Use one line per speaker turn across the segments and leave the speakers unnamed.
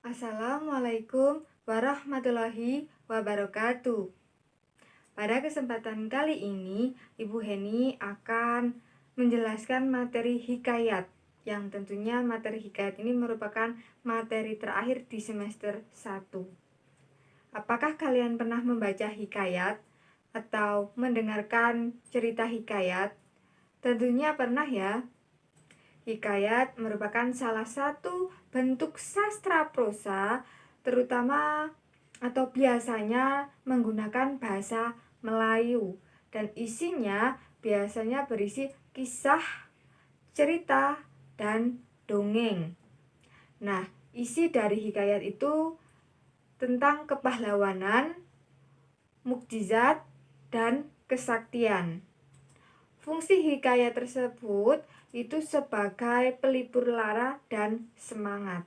Assalamualaikum warahmatullahi wabarakatuh. Pada kesempatan kali ini, Ibu Heni akan menjelaskan materi hikayat, yang tentunya materi hikayat ini merupakan materi terakhir di semester 1. Apakah kalian pernah membaca hikayat atau mendengarkan cerita hikayat? Tentunya pernah ya. Hikayat merupakan salah satu bentuk sastra prosa, terutama atau biasanya menggunakan bahasa Melayu, dan isinya biasanya berisi kisah, cerita, dan dongeng. Nah, isi dari hikayat itu tentang kepahlawanan, mukjizat, dan kesaktian. Fungsi hikayat tersebut itu sebagai pelipur lara dan semangat.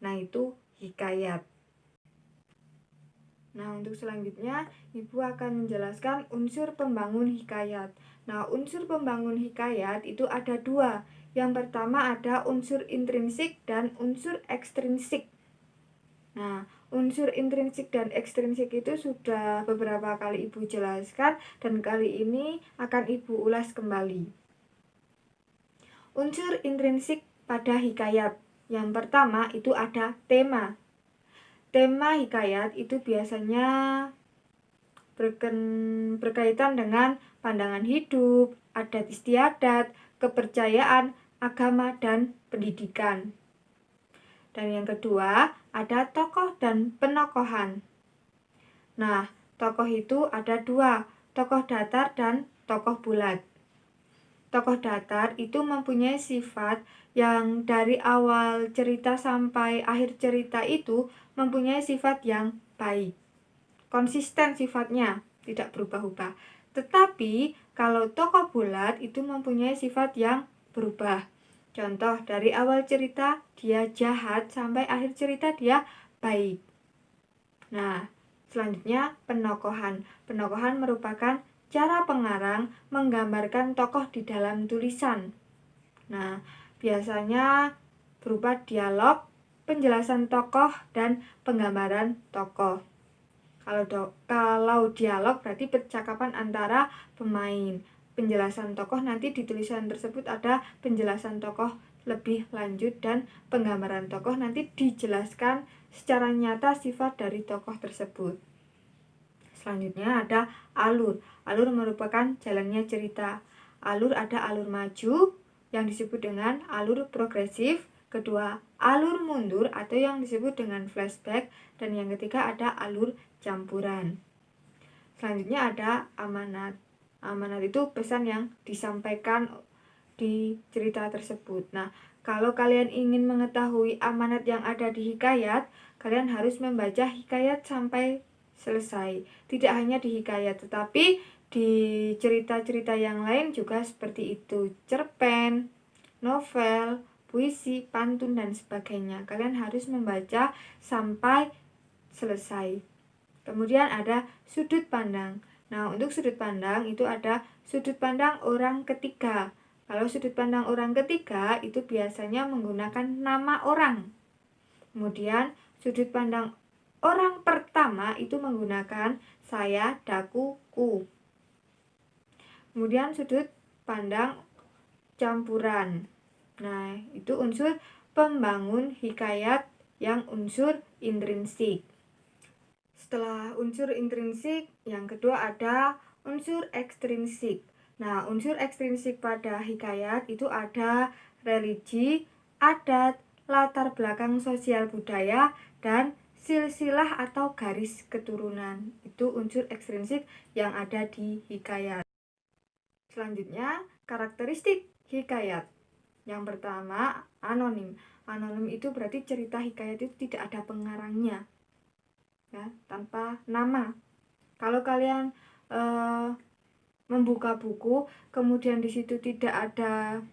Nah, itu hikayat. Nah, untuk selanjutnya Ibu akan menjelaskan unsur pembangun hikayat. Nah, unsur pembangun hikayat itu ada dua. Yang pertama ada unsur intrinsik dan unsur ekstrinsik. Nah, unsur intrinsik dan ekstrinsik itu sudah beberapa kali Ibu jelaskan, dan kali ini akan Ibu ulas kembali. Unsur intrinsik pada hikayat. Yang pertama itu ada tema. Tema hikayat itu biasanya berkaitan dengan pandangan hidup, adat istiadat, kepercayaan, agama, dan pendidikan. Dan yang kedua, ada tokoh dan penokohan. Nah, tokoh itu ada dua, tokoh datar dan tokoh bulat. Tokoh datar itu mempunyai sifat yang dari awal cerita sampai akhir cerita itu mempunyai sifat yang baik. Konsisten sifatnya, tidak berubah-ubah. Tetapi kalau tokoh bulat itu mempunyai sifat yang berubah. Contoh, dari awal cerita dia jahat sampai akhir cerita dia baik. Nah, selanjutnya penokohan. Penokohan merupakan cara pengarang menggambarkan tokoh di dalam tulisan. Nah, biasanya berupa dialog, penjelasan tokoh, dan penggambaran tokoh. Kalau dialog berarti percakapan antara pemain. Penjelasan tokoh nanti di tulisan tersebut ada penjelasan tokoh lebih lanjut, dan penggambaran tokoh nanti dijelaskan secara nyata sifat dari tokoh tersebut. Selanjutnya ada alur. Alur merupakan jalannya cerita. Alur ada alur maju yang disebut dengan alur progresif, kedua alur mundur atau yang disebut dengan flashback, dan yang ketiga ada alur campuran. Selanjutnya ada amanat. Amanat itu pesan yang disampaikan di cerita tersebut. Nah, kalau kalian ingin mengetahui amanat yang ada di hikayat, kalian harus membaca hikayat sampai selesai. Tidak hanya di hikayat, tetapi di cerita-cerita yang lain juga seperti itu. Cerpen, novel, puisi, pantun, dan sebagainya. Kalian harus membaca sampai selesai. Kemudian ada sudut pandang. Nah, untuk sudut pandang itu ada sudut pandang orang ketiga. Kalau sudut pandang orang ketiga itu biasanya menggunakan nama orang. Kemudian sudut pandang orang pertama itu menggunakan saya, daku, ku. Kemudian sudut pandang campuran. Nah, itu unsur pembangun hikayat yang unsur intrinsik. Setelah unsur intrinsik, yang kedua ada unsur ekstrinsik. Nah, unsur ekstrinsik pada hikayat itu ada religi, adat, latar belakang sosial budaya, dan silsilah atau garis keturunan. Itu unsur ekstrinsik yang ada di hikayat. Selanjutnya, karakteristik hikayat. Yang pertama, anonim. Anonim itu berarti cerita hikayat itu tidak ada pengarangnya, ya, tanpa nama. Kalau kalian membuka buku kemudian di situ tidak ada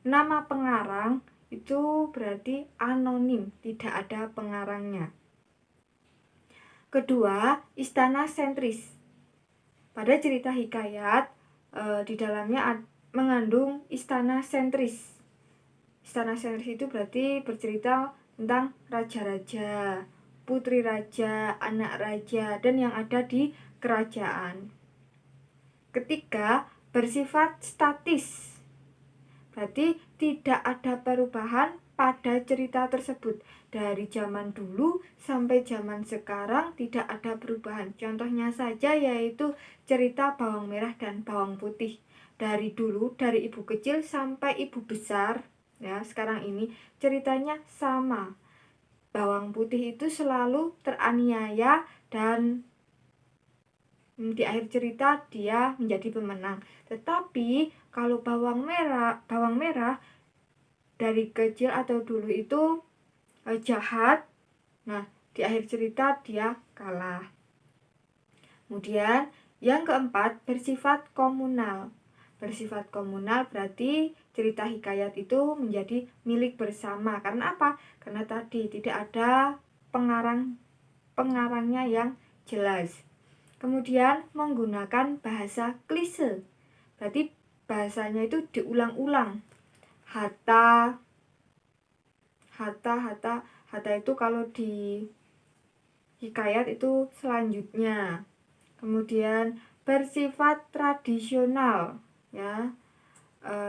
nama pengarang, itu berarti anonim, tidak ada pengarangnya. Kedua, istana sentris. Pada cerita hikayat di dalamnya mengandung istana sentris. Istana sentris itu berarti bercerita tentang raja-raja, putri raja, anak raja, dan yang ada di kerajaan. Ketiga, bersifat statis. Berarti tidak ada perubahan pada cerita tersebut. Dari zaman dulu sampai zaman sekarang tidak ada perubahan. Contohnya saja yaitu cerita bawang merah dan bawang putih. Dari dulu, dari ibu kecil sampai ibu besar, ya sekarang ini ceritanya sama. Bawang putih itu selalu teraniaya dan di akhir cerita dia menjadi pemenang. Tetapi kalau bawang merah dari kecil atau dulu itu jahat. Nah, di akhir cerita dia kalah. Kemudian yang keempat, bersifat komunal. Bersifat komunal berarti cerita hikayat itu menjadi milik bersama. Karena apa? Karena tadi tidak ada pengarangnya yang jelas. Kemudian menggunakan bahasa klise. Berarti bahasanya itu diulang-ulang. Hatta itu kalau di hikayat itu selanjutnya. Kemudian bersifat tradisional, ya.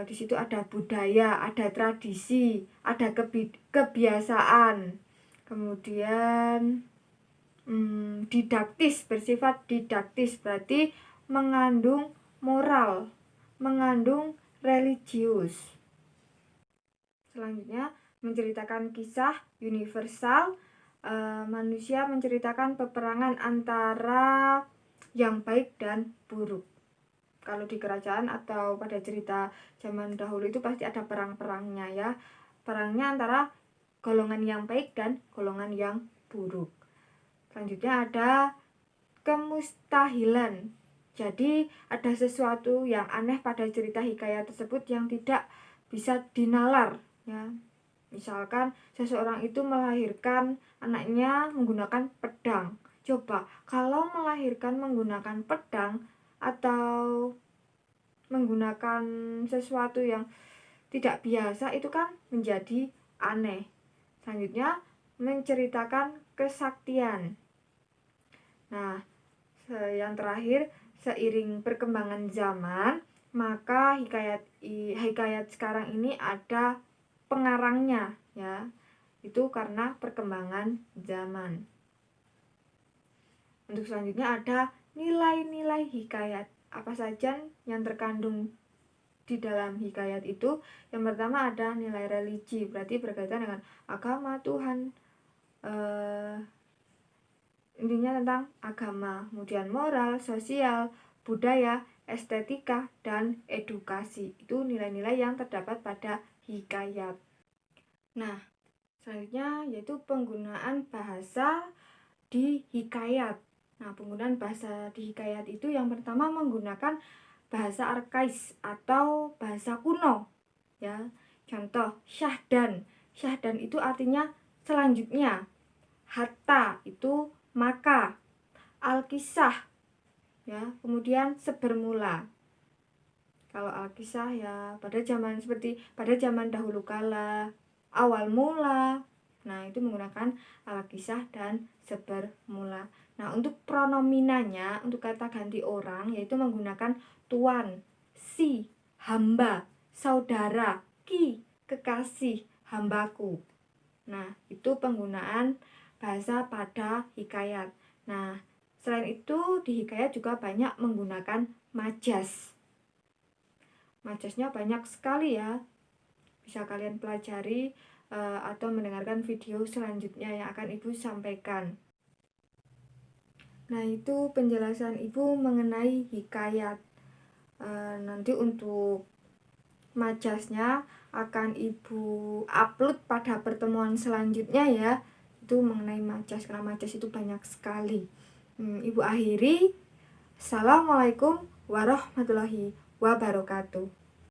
Di situ ada budaya, ada tradisi, ada kebiasaan. Kemudian didaktis, bersifat didaktis berarti mengandung moral, mengandung religius. Selanjutnya menceritakan kisah universal. Manusia menceritakan peperangan antara yang baik dan buruk. Kalau di kerajaan atau pada cerita zaman dahulu itu pasti ada perang-perangnya, ya. Perangnya antara golongan yang baik dan golongan yang buruk. Selanjutnya ada kemustahilan. Jadi ada sesuatu yang aneh pada cerita hikayat tersebut yang tidak bisa dinalar, ya. Misalkan seseorang itu melahirkan anaknya menggunakan pedang. Coba kalau melahirkan menggunakan pedang atau menggunakan sesuatu yang tidak biasa, itu kan menjadi aneh. Selanjutnya menceritakan kesaktian. Nah, yang terakhir, seiring perkembangan zaman, maka hikayat sekarang ini ada pengarangnya, ya. Itu karena perkembangan zaman. Untuk selanjutnya ada nilai-nilai hikayat. Apa saja yang terkandung di dalam hikayat itu? Yang pertama ada nilai religi, berarti berkaitan dengan agama Tuhan, intinya tentang agama. Kemudian moral, sosial, budaya, estetika, dan edukasi. Itu nilai-nilai yang terdapat pada hikayat. Nah, selanjutnya yaitu penggunaan bahasa di hikayat. Nah, penggunaan bahasa di hikayat itu yang pertama menggunakan bahasa arkais atau bahasa kuno, ya. Contoh, syahdan. Syahdan itu artinya selanjutnya. Hatta itu maka. Alkisah, ya. Kemudian sebermula. Kalau alkisah ya pada zaman dahulu kala, awal mula. Nah, itu menggunakan alkisah dan sebermula. Nah, untuk pronominanya, untuk kata ganti orang, yaitu menggunakan tuan, si, hamba, saudara, ki, kekasih, hambaku. Nah, itu penggunaan bahasa pada hikayat. Nah, selain itu di hikayat juga banyak menggunakan majas. Majasnya banyak sekali, ya. Bisa kalian pelajari atau mendengarkan video selanjutnya yang akan Ibu sampaikan. Nah, itu penjelasan Ibu mengenai hikayat. Nanti untuk majasnya akan Ibu upload pada pertemuan selanjutnya, ya. Itu mengenai majas, karena majas itu banyak sekali. Ibu akhiri. Assalamualaikum warahmatullahi wabarakatuh.